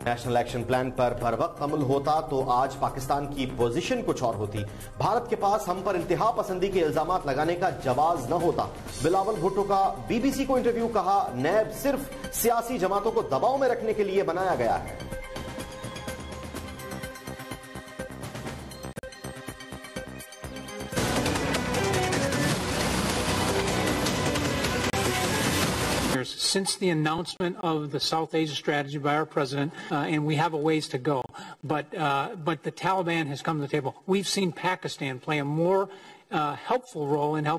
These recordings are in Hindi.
नेशनल एक्शन प्लान पर वक्त अमल होता तो आज पाकिस्तान की पोजीशन कुछ और होती। भारत के पास हम पर इंतहा पसंदी के इल्जामात लगाने का जवाब न होता। बिलावल भुट्टो का बीबीसी को इंटरव्यू, कहा नैब सिर्फ सियासी जमातों को दबाव में रखने के लिए बनाया गया है। Since the announcement of the South Asia strategy by our president, and we have a ways to go, but the Taliban has come to the table. We've seen Pakistan play a more helpful role in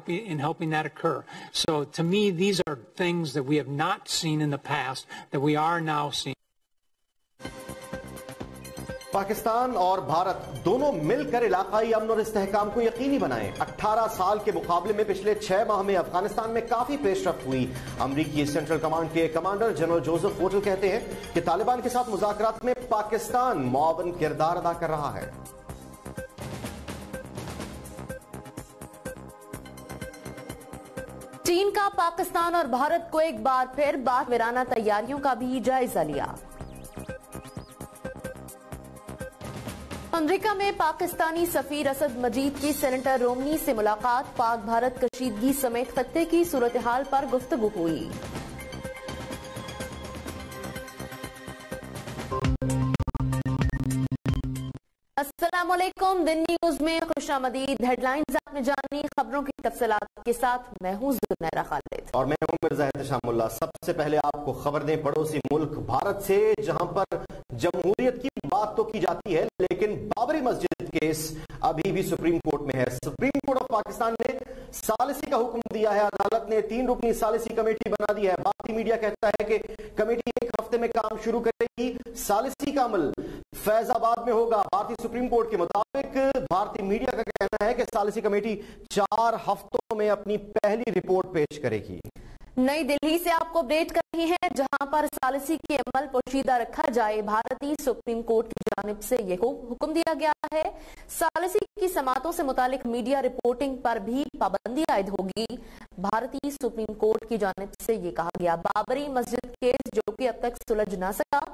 helping that occur. So to me, these are things that we have not seen in the past that we are now seeing. Pakistan और भारत दोनों मिलकर इलाकाई अमन और इस्तेहकाम को यकीनी बनाएं। 18 साल के मुकाबले में पिछले 6 माह में अफगानिस्तान में काफी पेशरफ्त हुई। अमरीकी सेंट्रल कमांड के कमांडर जनरल जोसेफ वोटल कहते हैं कि तालिबान के साथ मुज़ाकरात में पाकिस्तान मुआवन किरदार अदा कर रहा है। चीन का पाकिस्तान और भारत को एक बार फिर बारहवीराना तैयारियों का भी जायजा लिया। अमेरिका में पाकिस्तानी सफीर असद मजीद की सेनेटर रोमनी से मुलाकात, पाक भारत कशीदगी समेत खत्ते की सूरत हाल पर गुफ्तगू हुई। अस्सलाम वालेकुम, दिन न्यूज में खुशामदीद। हेडलाइंस आपने जानी, खबरों की तफसीलात के साथ मैं हूं ज़ुनैरा खालिद और मैं हूं मिर्जा एहतशामुल्लाह। सबसे पहले आपको खबर दें पड़ोसी मुल्क भारत से, जहां पर जमहूरियत की बात तो की जाती है लेकिन बाबरी मस्जिद केस अभी भी सुप्रीम कोर्ट में है। सुप्रीम कोर्ट ऑफ पाकिस्तान ने सालिसी का हुक्म दिया है। अदालत ने 3 रुकनी सालिसी कमेटी बना दी है। भारतीय मीडिया कहता है कि कमेटी 1 हफ्ते में काम शुरू करेगी। सालिसी का अमल फैजाबाद में होगा। भारतीय सुप्रीम कोर्ट के मुताबिक भारतीय मीडिया का कहना है कि सालिसी कमेटी 4 हफ्तों में अपनी पहली रिपोर्ट पेश करेगी। नई दिल्ली से आपको अपडेट कर रही है, जहां पर सालिसी के अमल पोशीदा रखा जाए। भारतीय सुप्रीम कोर्ट की जानिब से यह हुक्म दिया गया है। सालिसी की समातों से मुतालिक मीडिया रिपोर्टिंग पर भी पाबंदी आयद होगी। भारतीय सुप्रीम कोर्ट की जानिब से यह कहा गया। बाबरी मस्जिद केस जो कि अब तक सुलझ ना सका,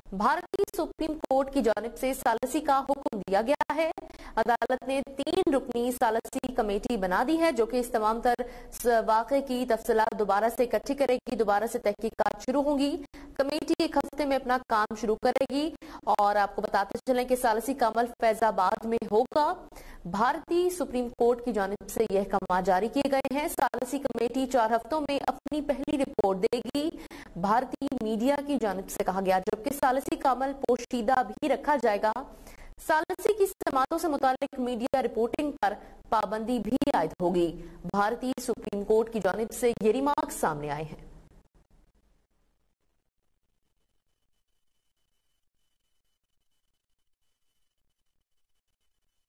भारतीय सुप्रीम कोर्ट की जानिब से सालिसी का हुक्म दिया गया है। अदालत ने 3 रुकनी सालिसी कमेटी बना दी है जो कि इस तमाम तर वाक़े की तफसीलात दोबारा से इकट्ठी करेगी। दोबारा से तहकीकात शुरू होंगी। कमेटी 1 हफ्ते में अपना काम शुरू करेगी। और आपको बताते चलें कि सालिसी का अमल फैजाबाद में होगा। भारतीय सुप्रीम कोर्ट की जानिब से यह अहकाम जारी किए गए हैं। सालिसी कमेटी 4 हफ्तों में अपनी पहली रिपोर्ट देगी। भारतीय मीडिया की जानिब से कहा गया, जबकि सालिसी का अमल पोशीदा भी रखा जाएगा। सालिसी की समातों से मुतालिक मीडिया रिपोर्टिंग पर पाबंदी भी आयद होगी। भारतीय सुप्रीम कोर्ट की जानिब से ये रिमार्क सामने आए हैं।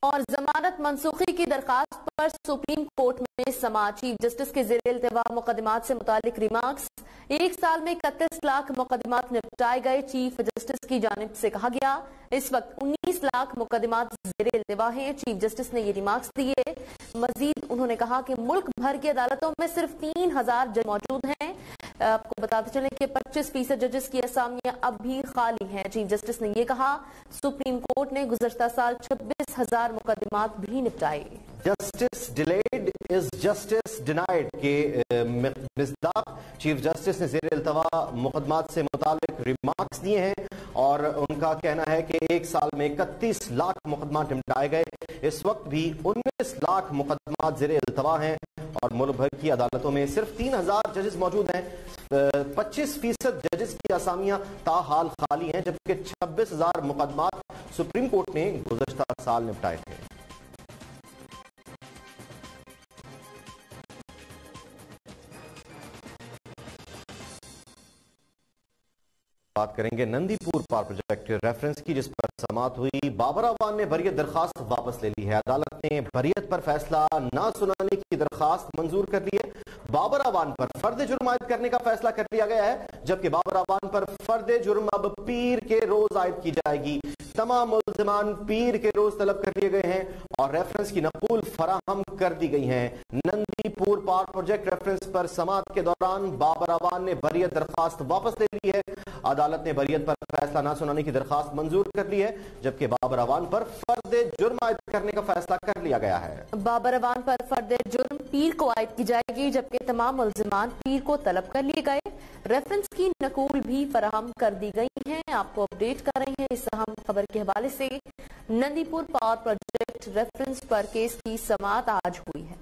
और जमानत मंसूखी की दरखास्त पर सुप्रीम कोर्ट में समाअत। चीफ जस्टिस के ज़ेरे इल्तिवा मुकदमात से मुतालिक रिमार्क्स। 1 साल में 31 लाख मुकदमात निपटाए गए। चीफ जस्टिस की जानिब से कहा गया, इस वक्त 19 लाख मुकदमात ज़ेरे इल्तिवा हैं। चीफ जस्टिस ने ये रिमार्क्स दिए। मजीद उन्होंने कहा कि मुल्क भर की अदालतों में सिर्फ 3000 जज मौजूद हैं। आपको बताते चलें कि 25% जजेस की असामियां अब भी खाली हैं। चीफ जस्टिस ने यह कहा, सुप्रीम कोर्ट ने गुज़श्ता साल 26,000 मुकदमात भी निपटाए। Justice delayed is justice denied के मिस्दाक चीफ जस्टिस ने ज़ेरे इल्तिवा मुकदमात से मुतालिक रिमार्क्स दिए हैं और उनका कहना है कि 1 साल में 31 लाख मुकदमात निपटाए गए। इस वक्त भी 19 लाख मुकदमात ज़ेरे इल्तिवा हैं और मुल्क भर की अदालतों में सिर्फ 3000 जजेस मौजूद हैं। 25% जजेस की असामियां ताहाल खाली हैं, जबकि 26,000 मुकदमात सुप्रीम कोर्ट ने गुज़श्ता साल निपटाए थे। बात करेंगे नंदीपुर पावर प्रोजेक्ट रेफरेंस की, जिस पर समाअत हुई। बाबर अवान ने बरियत दरखास्त वापस ले ली है। अदालत ने बरियत पर फैसला न सुनाने की दरखास्त मंजूर कर ली है। बाबर अवान पर फर्द जुर्म आयद करने का फैसला कर लिया गया है, जबकि बाबर अवान पर फर्द जुर्म अब पीर के रोज आयद की जाएगी। तमाम मुल्ज़िमान पीर के रोज तलब कर लिए गए हैं और रेफरेंस की नकूल फराहम कर दी गई है। नंदीपुर पावर प्रोजेक्ट रेफरेंस पर समाअत के दौरान बाबर अवान ने बरियत दरखास्त वापस ले ली है। अदालत ने बरियत पर फैसला न सुनाने की दरखास्त मंजूर कर ली है, जबकि बाबर अवान पर फर्द जुर्म आयद करने का फैसला कर लिया गया है। बाबर अवान पर फर्द जुर्म पीर को आयद की जाएगी, जबकि तमाम मुल्जिमान पीर को तलब कर लिए गए। रेफरेंस की नकूल भी फराहम कर दी गई हैं। आपको अपडेट कर रहे हैं इस अहम खबर के हवाले से। नंदीपुर पावर प्रोजेक्ट रेफरेंस पर केस की समाअत आज हुई है।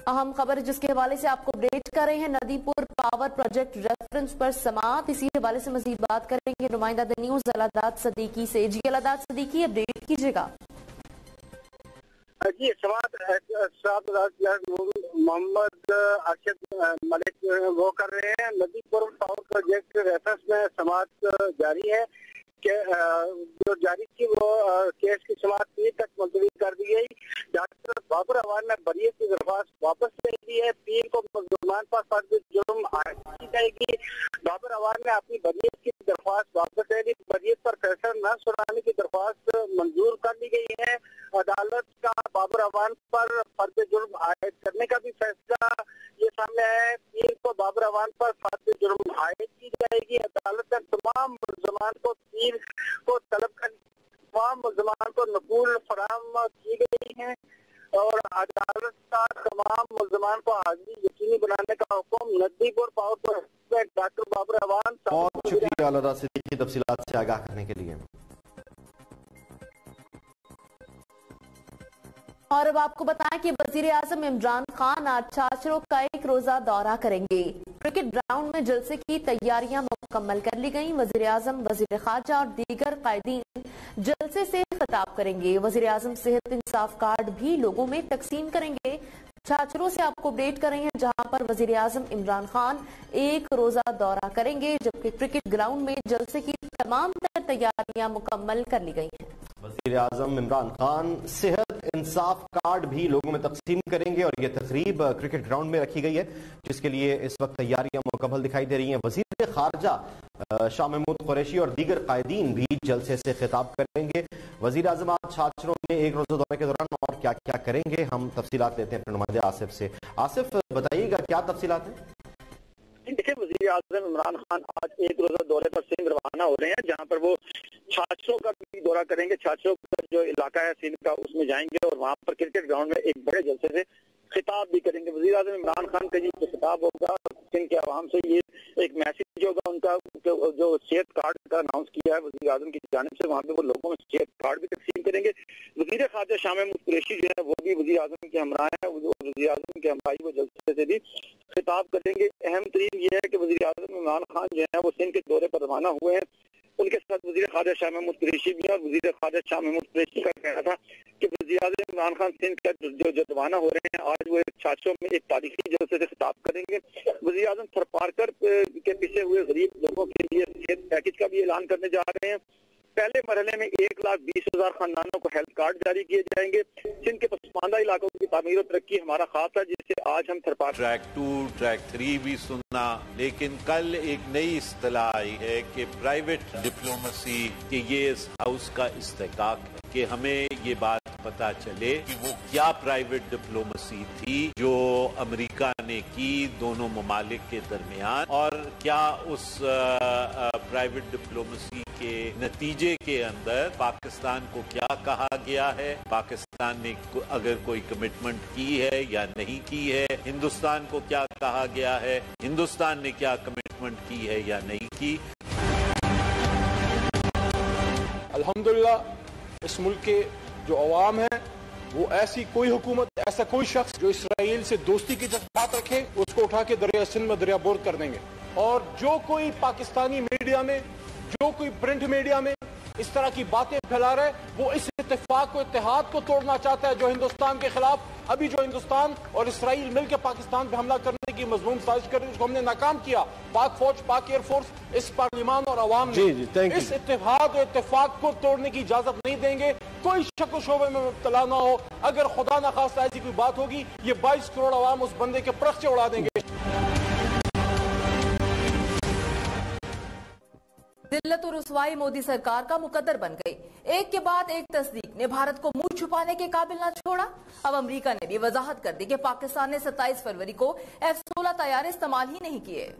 अहम खबर जिसके हवाले से आपको अपडेट कर रहे हैं, नदीपुर पावर प्रोजेक्ट रेफरेंस पर समाअत। इसी हवाले से मजीद बात करेंगे नुमाइंदा द न्यूज अलादात सदीकी से। जी अलादात सदीकी, अपडेट कीजिएगा। जी मोहम्मद अरशद मलिक वो कर रहे हैं। नदीपुर पावर प्रोजेक्ट रेफरेंस में समाअत जारी है कि जो जारी थी वो केस की समाअत पीर तक मुलतवी कर दी गई। डॉक्टर बाबर अवान ने बरीयत की दरख्वास्त वापस ले ली है। पीर को मुल्जिमान पर फर्द जुर्म आयद की जाएगी। बाबर अवान ने अपनी बरीयत की दरख्वास्त वापस ले ली। बरीयत पर फैसला न सुनाने की दरख्वास्त मंजूर कर ली गई है। अदालत का बाबर अवान पर फर्द जुर्म आयद करने का भी फैसला ये सामने है। पीर को बाबर अवान पर फर्द जुर्म आयद की जाएगी। अदालत ने तमाम मुल्जिमान को पीर को तलब कर तमाम मुल्जिमान को नकूल फराहम की गई है और अदालत का तमाम मुल्जिमान को हाजिरी यकीनी बनाने का हुक्म Nadipur power project doctor Babar Awan. बहुत शुक्रिया अलादात सदीकी तफसीलात से आगाह करने के लिए। और अब आपको बताएं कि वजीर आजम इमरान खान आज छाछरों का एक रोजा दौरा करेंगे। क्रिकेट ग्राउंड में जलसे की तैयारियां मुकम्मल कर ली गई। वजीर आजम, वजीर खारजा और दीगर कायदीन जलसे से खिताब करेंगे। वजीर आजम सेहत इंसाफ कार्ड भी लोगों में तकसीम करेंगे। छाछरों से आपको अपडेट कर रहे हैं, जहां पर वजीर आजम इमरान खान एक रोजा दौरा करेंगे, जबकि क्रिकेट ग्राउंड में जलसे की तमाम तैयारियां मुकम्मल कर ली गई हैं। वजीर आजम इमरान खान सेहत इंसाफ कार्ड भी लोगों में तकसीम करेंगे और ये तकरीब क्रिकेट ग्राउंड में रखी गई है, जिसके लिए इस वक्त तैयारियां मुकम्मल दिखाई दे रही हैं। वजीर खारजा शाह महमूद कुरैशी और दीगर कायदीन भी जलसे से खिताब करेंगे। वजीर आजम आज छाछरों में एक रोजा दौरे के दौरान और क्या क्या करेंगे, हम तफसीलात लेते हैं अपने नुमाइंदे आसिफ से। आसिफ, बताइएगा क्या तफसीलात है? देखिए, वजीर आजम इमरान खान आज एक रोजा दौरे पर सिंध रवाना हो रहे हैं, जहाँ पर वो छाछरों का भी दौरा करेंगे। छाछरों का जो इलाका है सिंध का, उसमें जाएंगे और वहाँ पर क्रिकेट ग्राउंड में एक बड़े जलसे से खिताब भी करेंगे। वजीर आजम इमरान खान का ये खिताब होगा, सिंध के आवाम से ये एक मैसेज होगा उनका, जो सेहत कार्ड का अनाउंस किया है वजीर आजम की जानिब से, वहाँ पे वो लोगों में सेहत कार्ड भी तकसीम करेंगे। वजीर खारजा शाह महमूद कुरैशी जो है वो भी वजीर आजम के हमरा है, वजीर आजम के हमराही वो जलसे से भी खिताब करेंगे। अहम तरीन ये है कि वजीर आजम इमरान खान जो है वो सिंध के दौरे पर रवाना हुए हैं। उनके साथ वजीर खारजा शाह महमूद कुरैशी भी है और वजीर खारजा शाह महमूद कुरैशी का कहना था कि वजीर आजम इमरान खान सिंध का जो रवाना हो रहे हैं, आज वो छाछरों में एक तारीखी जलसे से खिताब करेंगे। वजीर आजम थरपारकर के पीछे हुए गरीब लोगों के लिए सेहत पैकेज का भी ऐलान करने जा रहे हैं। पहले मरहले में 1,20,000 खानदानों को हेल्थ कार्ड जारी किए जाएंगे। सिंध के पसमानदा इलाकों की तामीर और तरक्की हमारा खास है, जिससे आज हम ट्रैक 2, ट्रैक 3 भी सुनना, लेकिन कल एक नई इस्तिलाह आई है कि प्राइवेट डिप्लोमेसी के ये इस हाउस का इस्तेकाक है कि हमें ये बात पता चले कि वो क्या प्राइवेट डिप्लोमेसी थी जो अमेरिका ने की दोनों ममालिक के दरमियान, और क्या उस प्राइवेट डिप्लोमेसी के नतीजे के अंदर पाकिस्तान को क्या कहा गया है, पाकिस्तान ने अगर कोई कमिटमेंट की है या नहीं की है, हिंदुस्तान को क्या कहा गया है, हिंदुस्तान ने क्या कमिटमेंट की है या नहीं की। अल्हम्दुलिल्लाह इस मुल्क के जो अवाम है वो ऐसी कोई हुकूमत, ऐसा कोई शख्स जो इसराइल से दोस्ती की जज्बात रखे, उसको उठा के दरिया सिंध में दरिया बोर कर देंगे। और जो कोई पाकिस्तानी मीडिया में, जो कोई प्रिंट मीडिया में इस तरह की बातें फैला रहे, वो इस इत्तेफाक को, इत्तेहाद को तोड़ना चाहता है जो हिंदुस्तान के खिलाफ अभी जो हिंदुस्तान और इसराइल मिलकर पाकिस्तान पे हमला करने की मजमून साजिश कर रही है, उसको हमने नाकाम किया। पाक फौज, पाक एयरफोर्स, इस पार्लियामान और अवाम ने इस इत्तेहाद और इत्तेफाक को तोड़ने की इजाजत नहीं देंगे। कोई शक शोबे में मुब्तला ना हो। अगर खुदा न खास्ता ऐसी कोई बात होगी, ये 22 करोड़ अवाम उस बंदे के परख्चे उड़ा देंगे। जिल्लत और रुसवाई मोदी सरकार का मुकद्दर बन गई। एक के बाद एक तस्दीक ने भारत को मुंह छुपाने के काबिल न छोड़ा। अब अमेरिका ने भी वजाहत कर दी कि पाकिस्तान ने 27 फरवरी को F-16 तैयारे इस्तेमाल ही नहीं किए।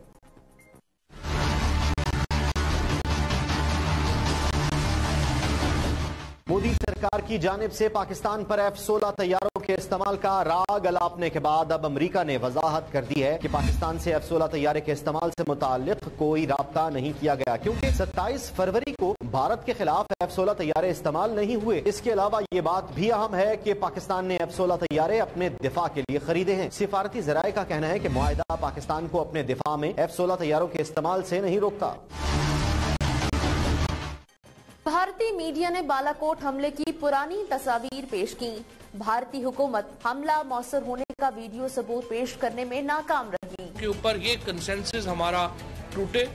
मोदी सरकार की जानिब से पाकिस्तान पर F-16 तैयारों के इस्तेमाल का राग अलापने के बाद अब अमेरिका ने वजाहत कर दी है कि पाकिस्तान से F-16 तैयारे के इस्तेमाल से मुताल्लिक कोई राब्ता नहीं किया गया, क्योंकि 27 फरवरी को भारत के खिलाफ F-16 तैयारे इस्तेमाल नहीं हुए। इसके अलावा ये बात भी अहम है कि पाकिस्तान ने F-16 तैयारे अपने दिफा के लिए खरीदे हैं। सिफारती जराये का कहना है कि मुआहिदा पाकिस्तान को अपने दिफा में F-16 तैयारों के इस्तेमाल से नहीं रोकता। भारतीय मीडिया ने बालाकोट हमले की पुरानी तस्वीर पेश की। भारतीय हुकूमत हमला मौसर होने का वीडियो सबूत पेश करने में नाकाम रही। के ऊपर ये कंसेंसस हमारा टूटे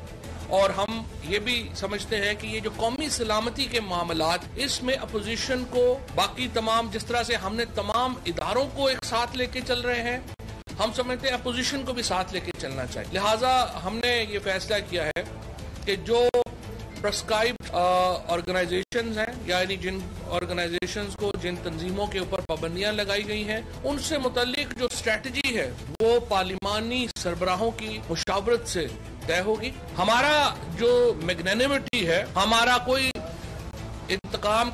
और हम ये भी समझते हैं कि ये जो कौमी सलामती के मामलात, इसमें अपोजिशन को बाकी तमाम, जिस तरह से हमने तमाम इदारों को एक साथ लेके चल रहे हैं, हम समझते हैं अपोजिशन को भी साथ लेके चलना चाहिए। लिहाजा हमने ये फैसला किया है कि जो प्रेस्क्राइब्ड ऑर्गेनाइजेशंस हैं, यानी जिन ऑर्गेनाइजेशंस को, जिन तंजीमों के ऊपर पाबंदियां लगाई गई हैं, उनसे मुताल्लिक जो स्ट्रेटजी है वो पार्लिमानी सरबराहों की मुशावरत से तय होगी। हमारा जो मैग्नेनिमिटी है, हमारा कोई इंतकाम